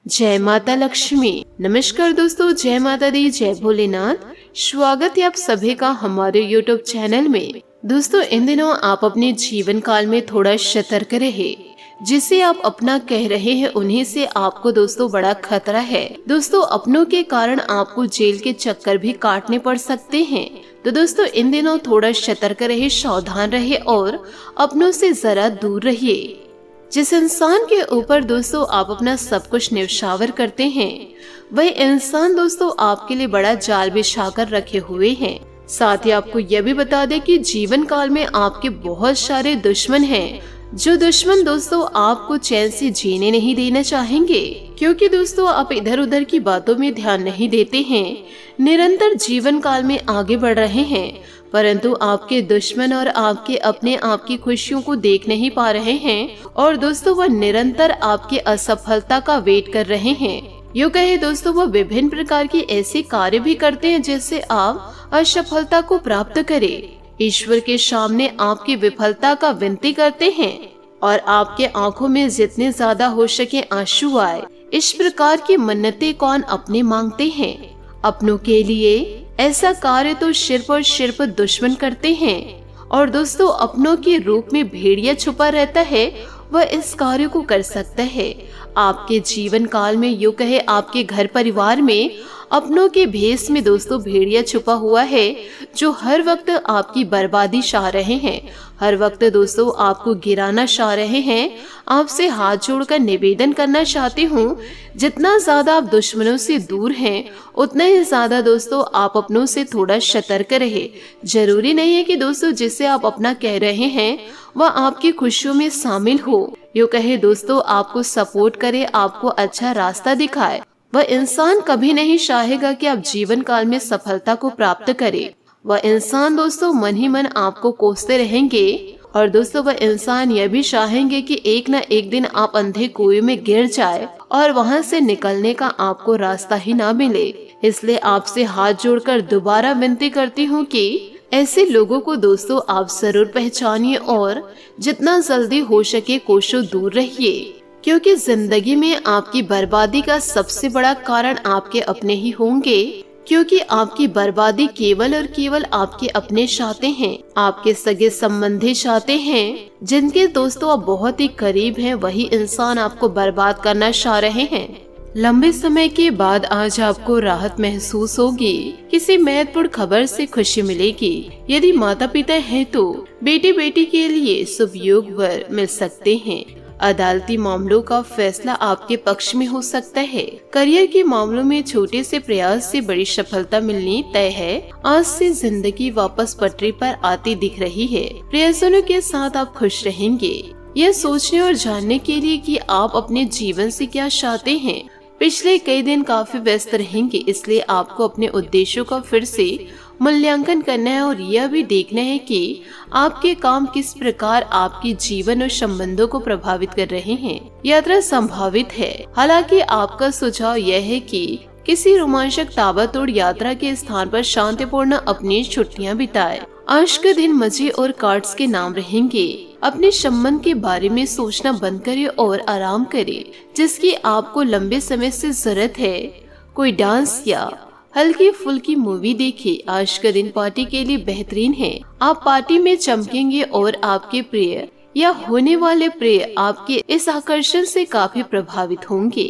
जय माता लक्ष्मी। नमस्कार दोस्तों, जय माता दी, जय भोलेनाथ। स्वागत है आप सभी का हमारे YouTube चैनल में। दोस्तों, इन दिनों आप अपने जीवन काल में थोड़ा सतर्क रहे। जिसे आप अपना कह रहे हैं उन्हीं से आपको दोस्तों बड़ा खतरा है। दोस्तों, अपनों के कारण आपको जेल के चक्कर भी काटने पड़ सकते हैं। तो दोस्तों, इन दिनों थोड़ा सतर्क रहे, सावधान रहे और अपनों से जरा दूर रहिए। जिस इंसान के ऊपर दोस्तों आप अपना सब कुछ न्यौछावर करते हैं, वह इंसान दोस्तों आपके लिए बड़ा जाल बिछा कर रखे हुए हैं। साथ ही आपको यह भी बता दें कि जीवन काल में आपके बहुत सारे दुश्मन हैं, जो दुश्मन दोस्तों आपको चैन से जीने नहीं देना चाहेंगे, क्योंकि दोस्तों आप इधर उधर की बातों में ध्यान नहीं देते हैं, निरंतर जीवन काल में आगे बढ़ रहे हैं, परंतु आपके दुश्मन और आपके अपने आपकी खुशियों को देख नहीं पा रहे हैं और दोस्तों वह निरंतर आपकी असफलता का वेट कर रहे हैं। यूँ कहे दोस्तों, वह विभिन्न प्रकार के ऐसे कार्य भी करते हैं जिससे आप असफलता को प्राप्त करें। ईश्वर के सामने आपकी विफलता का विनती करते हैं और आपके आंखों में जितने ज्यादा हो सके आंसू आए, इस प्रकार की मन्नतें कौन अपने मांगते हैं। अपनों के लिए ऐसा कार्य तो सिर्फ और सिर्फ दुश्मन करते हैं और दोस्तों अपनों के रूप में भेड़िया छुपा रहता है, वह इस कार्य को कर सकता है। आपके जीवन काल में यूँ कहे आपके घर परिवार में अपनों के भेष में दोस्तों भेड़िया छुपा हुआ है, जो हर वक्त आपकी बर्बादी चाह रहे हैं, हर वक्त दोस्तों आपको गिराना चाह रहे हैं। आपसे हाथ जोड़कर निवेदन करना चाहती हूँ, जितना ज्यादा आप दुश्मनों से दूर हैं, उतना ही ज्यादा दोस्तों आप अपनों से थोड़ा सतर्क रहे। जरूरी नहीं है कि दोस्तों जिसे आप अपना कह रहे हैं वह आपकी खुशियों में शामिल हो, यूँ कहे दोस्तों आपको सपोर्ट करे, आपको अच्छा रास्ता दिखाए। वह इंसान कभी नहीं चाहेगा कि आप जीवन काल में सफलता को प्राप्त करें। वह इंसान दोस्तों मन ही मन आपको कोसते रहेंगे और दोस्तों वह इंसान यह भी चाहेंगे कि एक न एक दिन आप अंधे कुएं में गिर जाए और वहां से निकलने का आपको रास्ता ही ना मिले। इसलिए आपसे हाथ जोड़कर दोबारा विनती करती हूँ कि ऐसे लोगों को दोस्तों आप जरूर पहचानिए और जितना जल्दी हो सके कोसों दूर रहिए, क्योंकि जिंदगी में आपकी बर्बादी का सबसे बड़ा कारण आपके अपने ही होंगे। क्योंकि आपकी बर्बादी केवल और केवल आपके अपने चाहते हैं, आपके सगे संबंधी चाहते हैं, जिनके दोस्तों आप बहुत ही करीब हैं, वही इंसान आपको बर्बाद करना चाह रहे हैं। लंबे समय के बाद आज आपको राहत महसूस होगी, किसी महत्वपूर्ण खबर से खुशी मिलेगी। यदि माता पिता है तो बेटे बेटी के लिए शुभ योग वर मिल सकते हैं। अदालती मामलों का फैसला आपके पक्ष में हो सकता है। करियर के मामलों में छोटे से प्रयास से बड़ी सफलता मिलनी तय है। आज से जिंदगी वापस पटरी पर आती दिख रही है। प्रियजनों के साथ आप खुश रहेंगे, यह सोचने और जानने के लिए कि आप अपने जीवन से क्या चाहते हैं। पिछले कई दिन काफी व्यस्त रहेंगे, इसलिए आपको अपने उद्देश्यों का फिर से मूल्यांकन करना है और यह भी देखना है कि आपके काम किस प्रकार आपके जीवन और संबंधों को प्रभावित कर रहे हैं। यात्रा संभावित है, हालांकि आपका सुझाव यह है कि किसी रोमांचक ताबड़तोड़ यात्रा के स्थान पर शांतिपूर्ण अपनी छुट्टियां बिताएं। आज का दिन मजे और कार्ड्स के नाम रहेंगे। अपने संबंध के बारे में सोचना बंद करें और आराम करें, जिसकी आपको लंबे समय से जरूरत है। कोई डांस या हल्की फुल्की मूवी देखिए। आज का दिन पार्टी के लिए बेहतरीन है। आप पार्टी में चमकेंगे और आपके प्रिय या होने वाले प्रिय आपके इस आकर्षण से काफी प्रभावित होंगे।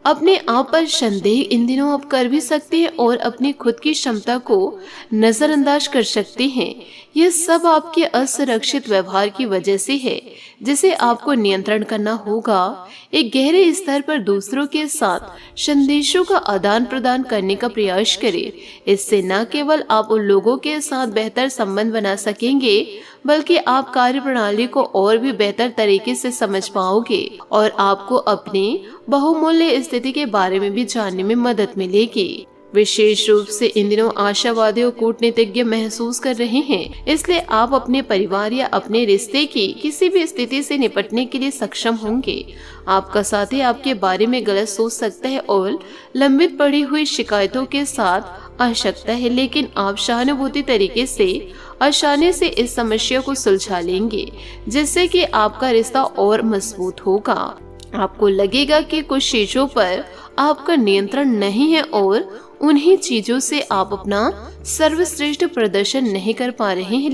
अपने आप पर संदेह इन दिनों आप कर भी सकते हैं और अपनी खुद की क्षमता को नजरअंदाज कर सकते हैं। यह सब आपके असुरक्षित व्यवहार की वजह से है, जिसे आपको नियंत्रण करना होगा। एक गहरे स्तर पर दूसरों के साथ संदेशों का आदान प्रदान करने का प्रयास करें। इससे न केवल आप उन लोगों के साथ बेहतर संबंध बना सकेंगे, बल्कि आप कार्य प्रणाली को और भी बेहतर तरीके से समझ पाओगे और आपको अपने बहुमूल्य स्थिति के बारे में भी जानने में मदद मिलेगी। विशेष रूप से इन दिनों आशावादी और कूटनीतिज्ञ महसूस कर रहे हैं, इसलिए आप अपने परिवार या अपने रिश्ते की किसी भी स्थिति से निपटने के लिए सक्षम होंगे। आपका साथी आपके बारे में गलत सोच सकता है और लंबित पड़ी हुई शिकायतों के साथ आ सकता है, लेकिन आप सहानुभूति तरीके से आसानी से इस समस्या को सुलझा लेंगे, जिससे कि आपका रिश्ता और मजबूत होगा। आपको लगेगा कि कुछ चीजों पर आपका नियंत्रण नहीं है और उन्हीं चीजों से आप अपना सर्वश्रेष्ठ प्रदर्शन नहीं कर पा रहे हैं,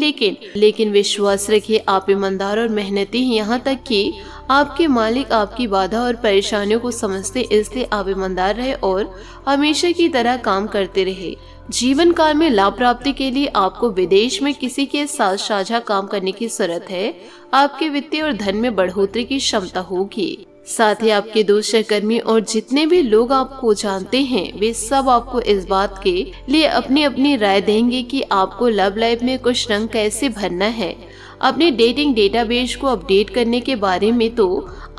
लेकिन विश्वास रखिए, आप ईमानदार और मेहनती हैं। यहाँ तक कि आपके मालिक आपकी बाधा और परेशानियों को समझते, इसलिए आप ईमानदार रहे और हमेशा की तरह काम करते रहे। जीवन काल में लाभ प्राप्ति के लिए आपको विदेश में किसी के साथ साझा काम करने की जरूरत है। आपके वित्तीय और धन में बढ़ोतरी की क्षमता होगी। साथ ही आपके दोस्त, सहकर्मी और जितने भी लोग आपको जानते हैं, वे सब आपको इस बात के लिए अपनी अपनी राय देंगे कि आपको लव लाइफ में कुछ रंग कैसे भरना है। अपने डेटिंग डेटाबेस को अपडेट करने के बारे में तो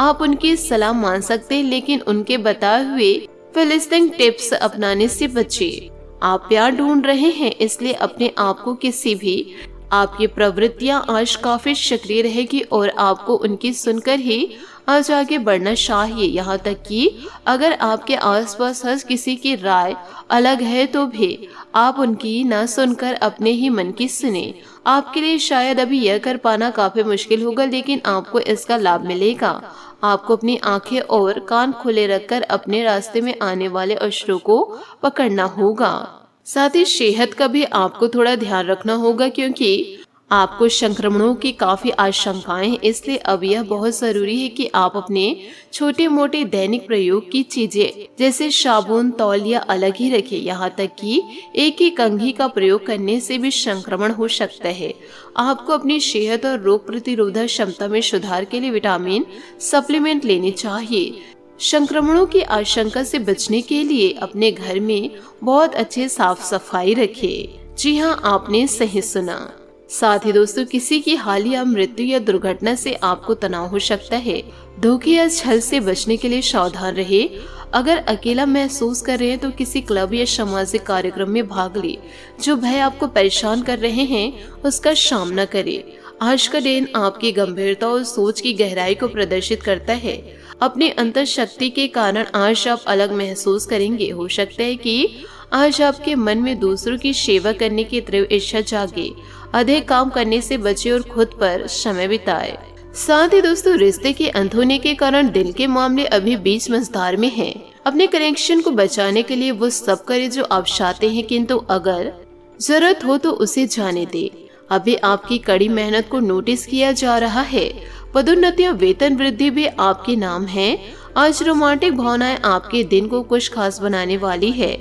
आप उनकी सलाह मान सकते हैं, लेकिन उनके बताए हुए फिलिस्टिंग टिप्स अपनाने से बचिए। आप प्यार ढूंढ रहे हैं, इसलिए अपने आप को किसी भी आपकी प्रवृत्तियां आज काफी सक्रिय रहेगी और आपको उनकी सुनकर ही आज आगे बढ़ना चाहिए। यहाँ तक कि अगर आपके आसपास हर किसी की राय अलग है तो भी आप उनकी ना सुनकर अपने ही मन की सुने। आपके लिए शायद अभी यह कर पाना काफी मुश्किल होगा, लेकिन आपको इसका लाभ मिलेगा। आपको अपनी आंखें और कान खुले रखकर अपने रास्ते में आने वाले अवसरों को पकड़ना होगा। साथ ही सेहत का भी आपको थोड़ा ध्यान रखना होगा, क्योंकि आपको संक्रमणों की काफी आशंकाएं, इसलिए अब यह बहुत जरूरी है कि आप अपने छोटे मोटे दैनिक प्रयोग की चीजें जैसे साबुन, तौलिया अलग ही रखें। यहाँ तक कि एक ही कंघी का प्रयोग करने से भी संक्रमण हो सकता है। आपको अपनी सेहत और रोग प्रतिरोधक क्षमता में सुधार के लिए विटामिन सप्लीमेंट लेने चाहिए। संक्रमणों की आशंका से बचने के लिए अपने घर में बहुत अच्छे साफ सफाई रखें। जी हाँ, आपने सही सुना। साथ ही दोस्तों, किसी की हालिया मृत्यु या दुर्घटना से आपको तनाव हो सकता है। धोखे या छल से बचने के लिए सावधान रहे। अगर अकेला महसूस कर रहे हैं तो किसी क्लब या सामाजिक कार्यक्रम में भाग ले। जो भय आपको परेशान कर रहे हैं उसका सामना करें। आज का दिन आपकी गंभीरता और सोच की गहराई को प्रदर्शित करता है। अपनी अंतर शक्ति के कारण आज आप अलग महसूस करेंगे। हो सकता है कि आज आपके मन में दूसरों की सेवा करने की तीव्र इच्छा जागे। अधिक काम करने से बचे और खुद पर समय बिताए। साथ ही दोस्तों, रिश्ते के अंत होने के कारण दिल के मामले अभी बीच मझधार में हैं। अपने कनेक्शन को बचाने के लिए वो सब करे जो आप चाहते हैं, किंतु अगर जरूरत हो तो उसे जाने दे। अभी आपकी कड़ी मेहनत को नोटिस किया जा रहा है। पदोन्नति और वेतन वृद्धि भी आपके नाम है। आज रोमांटिक भावनाएं आपके दिन को कुछ खास बनाने वाली है।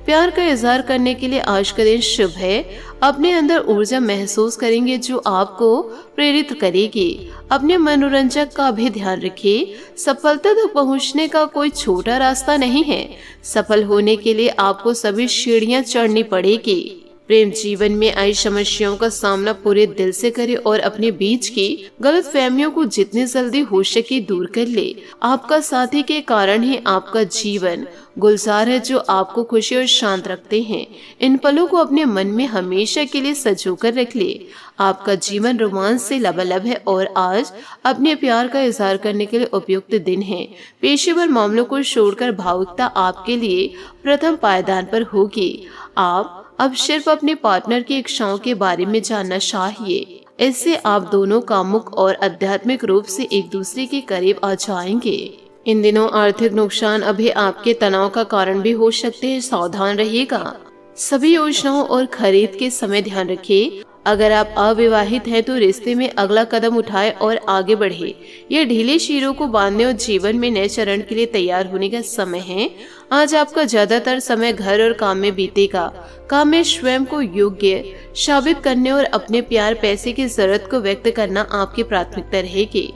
प्यार का इजहार करने के लिए आज का दिन शुभ है। अपने अंदर ऊर्जा महसूस करेंगे जो आपको प्रेरित करेगी। अपने मनोरंजक का भी ध्यान रखिए। सफलता तक पहुंचने का कोई छोटा रास्ता नहीं है। सफल होने के लिए आपको सभी सीढ़ियां चढ़नी पड़ेगी। प्रेम जीवन में आई समस्याओं का सामना पूरे दिल से करे और अपने बीच की गलतफहमियों को जितनी जल्दी हो सके दूर कर ले। आपका साथी के कारण ही आपका जीवन गुलजार है, जो आपको खुशी और शांत रखते हैं। इन पलों को अपने मन में हमेशा के लिए सजोकर रख ले। आपका जीवन रोमांच से लबालब है और आज अपने प्यार का इजहार करने के लिए उपयुक्त दिन है। पेशेवर मामलों को छोड़कर भावुकता आपके लिए प्रथम पायदान पर होगी। आप अब सिर्फ अपने पार्टनर की इच्छाओं के बारे में जानना चाहिए। इससे आप दोनों कामुक और आध्यात्मिक रूप से एक दूसरे के करीब आ जाएंगे। इन दिनों आर्थिक नुकसान अभी आपके तनाव का कारण भी हो सकते हैं। सावधान रहिएगा। सभी योजनाओं और खरीद के समय ध्यान रखिए। अगर आप अविवाहित हैं तो रिश्ते में अगला कदम उठाए और आगे बढ़े। यह ढीले शीरों को बांधने और जीवन में नए चरण के लिए तैयार होने का समय है। आज आपका ज्यादातर समय घर और काम में बीतेगा। काम में स्वयं को योग्य साबित करने और अपने प्यार पैसे की जरूरत को व्यक्त करना आपकी प्राथमिकता रहेगी।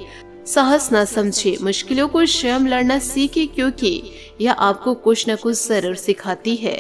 साहस न समझे, मुश्किलों को स्वयं लड़ना सीखे, क्योंकि यह आपको कुछ न कुछ जरूर सिखाती है।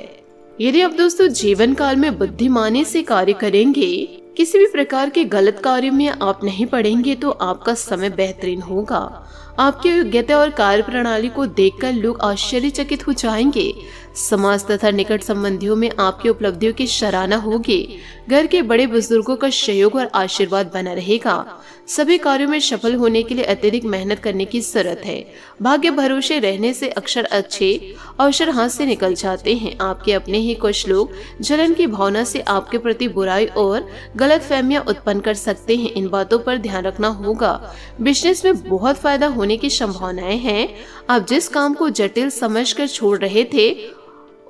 यदि आप दोस्तों जीवन काल में बुद्धिमानी से कार्य करेंगे, किसी भी प्रकार के गलत कार्य में आप नहीं पड़ेंगे, तो आपका समय बेहतरीन होगा। आपकी योग्यता और कार्य प्रणाली को देखकर लोग आश्चर्यचकित हो जाएंगे। समाज तथा निकट संबंधियों में आपकी उपलब्धियों की सराहना होगी। घर के बड़े बुजुर्गों का सहयोग और आशीर्वाद बना रहेगा। सभी कार्यों में सफल होने के लिए अत्यधिक मेहनत करने की जरूरत है। भाग्य भरोसे रहने से अक्सर अच्छे अवसर हाथ से निकल जाते हैं। आपके अपने ही कुछ लोग जलन की भावना से आपके प्रति बुराई और गलतफहमियां उत्पन्न कर सकते हैं। इन बातों पर ध्यान रखना होगा। बिजनेस में बहुत फायदा होने की संभावनाएं हैं। आप जिस काम को जटिल समझकर छोड़ रहे थे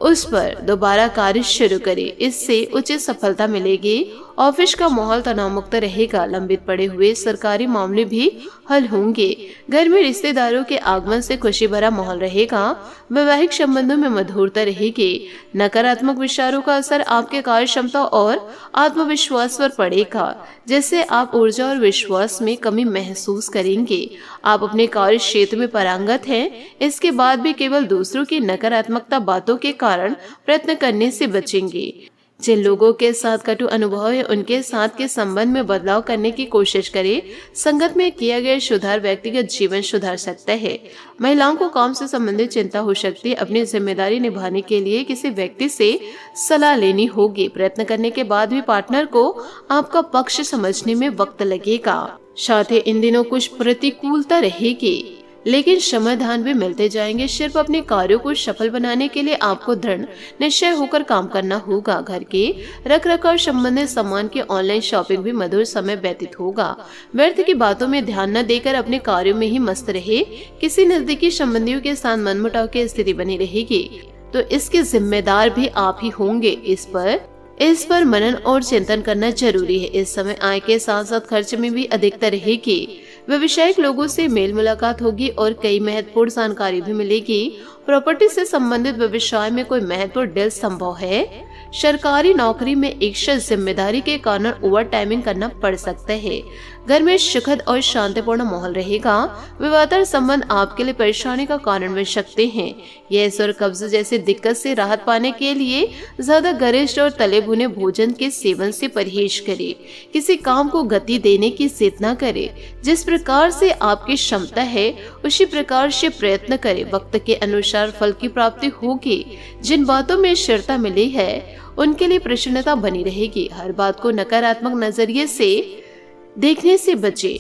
उस पर दोबारा कार्य शुरू करें, इससे उचित सफलता मिलेगी। ऑफिस का माहौल तनाव मुक्त रहेगा, लंबित पड़े हुए सरकारी मामले भी हल होंगे। घर में रिश्तेदारों के आगमन से खुशी भरा माहौल रहेगा। वैवाहिक संबंधों में मधुरता रहेगी। नकारात्मक विचारों का असर आपके कार्य क्षमता और आत्मविश्वास पर पड़ेगा, जिससे आप ऊर्जा और विश्वास में कमी महसूस करेंगे। आप अपने कार्य क्षेत्र में पारंगत हैं, इसके बाद भी केवल दूसरों की नकारात्मकता बातों के कारण प्रयत्न करने से बचेंगे। जिन लोगों के साथ कटु अनुभव है उनके साथ के संबंध में बदलाव करने की कोशिश करें। संगत में किया गया सुधार व्यक्तिगत जीवन सुधार सकता है। महिलाओं को काम से संबंधित चिंता हो सकती है। अपनी जिम्मेदारी निभाने के लिए किसी व्यक्ति से सलाह लेनी होगी। प्रयत्न करने के बाद भी पार्टनर को आपका पक्ष समझने में वक्त लगेगा। साथ ही इन दिनों कुछ प्रतिकूलता रहेगी, लेकिन समाधान भी मिलते जाएंगे। सिर्फ अपने कार्यों को सफल बनाने के लिए आपको दृढ़ निश्चय होकर काम करना होगा। घर के रखरखाव संबंधित सामान की ऑनलाइन शॉपिंग भी मधुर समय व्यतीत होगा। व्यर्थ की बातों में ध्यान न देकर अपने कार्यों में ही मस्त रहे। किसी नजदीकी संबंधियों के साथ मनमुटाव की स्थिति बनी रहेगी, तो इसके जिम्मेदार भी आप ही होंगे। इस पर मनन और चिंतन करना जरूरी है। इस समय आय के साथ साथ खर्च में भी अधिकता रहेगी। व्यवसायिक लोगों से मेल मुलाकात होगी और कई महत्वपूर्ण जानकारी भी मिलेगी। प्रॉपर्टी से संबंधित व्यवसाय में कोई महत्वपूर्ण डील संभव है। सरकारी नौकरी में इच्छा जिम्मेदारी के कारण ओवर टाइमिंग करना पड़ सकता है। घर में सुखद और शांतिपूर्ण माहौल रहेगा। विवादास्पद संबंध आपके लिए परेशानी का कारण बन सकते हैं। गैस और कब्ज जैसी दिक्कत से राहत पाने के लिए ज्यादा गरिष्ठ और तले भुने भोजन के सेवन से परहेज करें। किसी काम को गति देने की जिद न करें। जिस प्रकार से आपकी क्षमता है उसी प्रकार से प्रयत्न करें। वक्त के अनुसार फल की प्राप्ति होगी। जिन बातों में स्थिरता मिली है उनके लिए प्रसन्नता बनी रहेगी। हर बात को नकारात्मक नजरिए से देखने से बचे।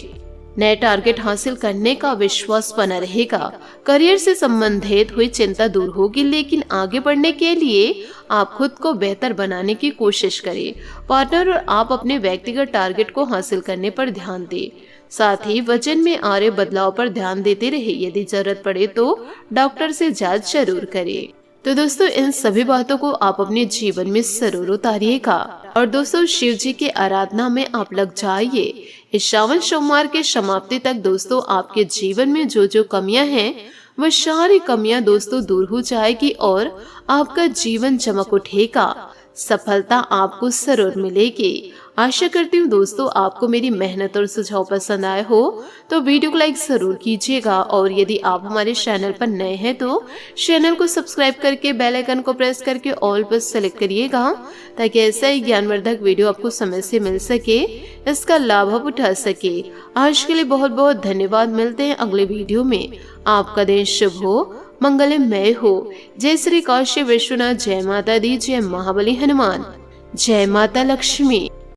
नए टारगेट हासिल करने का विश्वास बना रहेगा। करियर से संबंधित हुई चिंता दूर होगी, लेकिन आगे बढ़ने के लिए आप खुद को बेहतर बनाने की कोशिश करें। पार्टनर और आप अपने व्यक्तिगत टारगेट को हासिल करने पर ध्यान दें। साथ ही वजन में आ रहे बदलाव पर ध्यान देते रहे। यदि जरूरत पड़े तो डॉक्टर से जांच जरूर करें। तो दोस्तों इन सभी बातों को आप अपने जीवन में जरूर उतारिएगा। और दोस्तों शिव जी की आराधना में आप लग जाइए। इस श्रावण सोमवार के समाप्ति तक दोस्तों आपके जीवन में जो जो कमियां हैं वह सारी कमियां दोस्तों दूर हो जाएगी और आपका जीवन चमक उठेगा। सफलता आपको जरूर मिलेगी। आशा करती हूँ दोस्तों आपको मेरी मेहनत और सुझाव पसंद आए हो तो वीडियो को लाइक जरूर कीजिएगा। और यदि आप हमारे चैनल पर नए हैं तो चैनल को सब्सक्राइब करके बेल आइकन को प्रेस करके ऑल पर सेलेक्ट करिएगा, ताकि ऐसा ही ज्ञानवर्धक वीडियो आपको समय से मिल सके, इसका लाभ आप उठा सके। आज के लिए बहुत बहुत धन्यवाद। मिलते हैं अगले वीडियो में। आपका दिन शुभ हो, मंगलमय हो। जय श्री काशी विश्वनाथ, जय माता दी, जय महाबली हनुमान, जय माता लक्ष्मी।